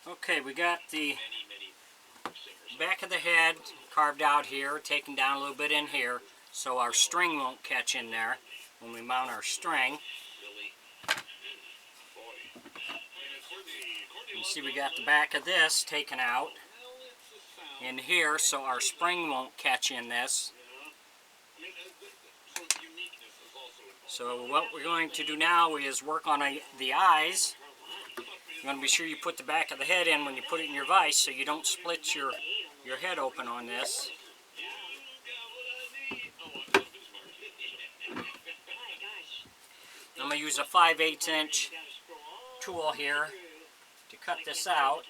Okay, we got the back of the head carved out here, taken down a little bit in here, so our string won't catch in there when we mount our string. You see we got the back of this taken out in here, so our spring won't catch in this. So what we're going to do now is work on the eyes. You want to be sure you put the back of the head in when you put it in your vise so you don't split your head open on this. I'm going to use a 5/8 inch tool here to cut this out.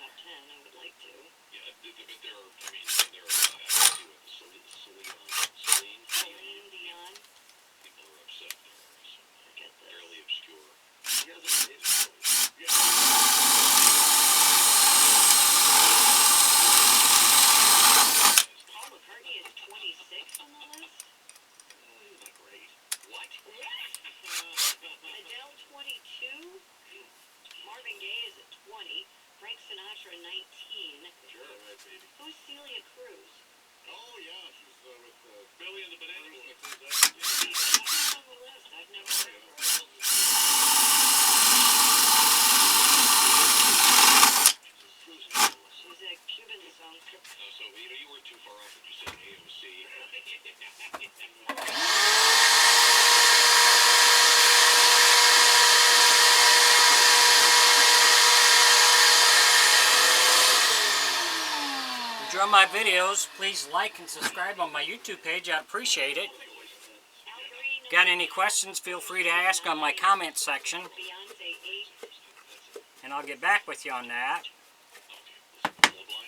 Frank Sinatra, 19. Sure, right, baby. Who's Celia Cruz? Oh, yeah, she's with Billy and the Banana Boys. She's on the list. I've never heard of her. She's a Cuban song. So, you weren't too far off when you said AOC. Enjoy my videos, please like and subscribe on my YouTube page. I'd appreciate it. Got any questions, feel free to ask on my comment section, and I'll get back with you on that.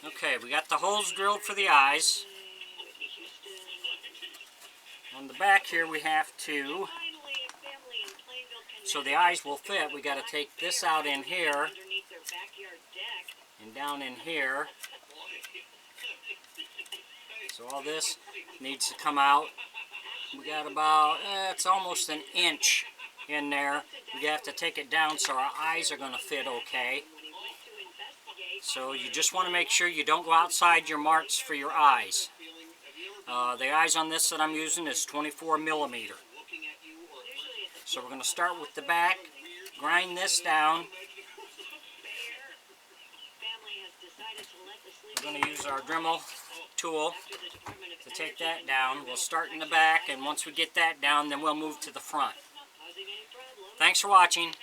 Okay, we got the holes drilled for the eyes. On the back here we have to, so the eyes will fit, we got to take this out in here and down in here. So all this needs to come out. We got about, it's almost an inch in there. We have to take it down so our eyes are going to fit okay. So you just want to make sure you don't go outside your marks for your eyes. The eyes on this that I'm using is 24 millimeter. So we're going to start with the back, grind this down. We're going to use our Dremel tool to take that down. We'll start in the back, and once we get that down, then we'll move to the front. Thanks for watching.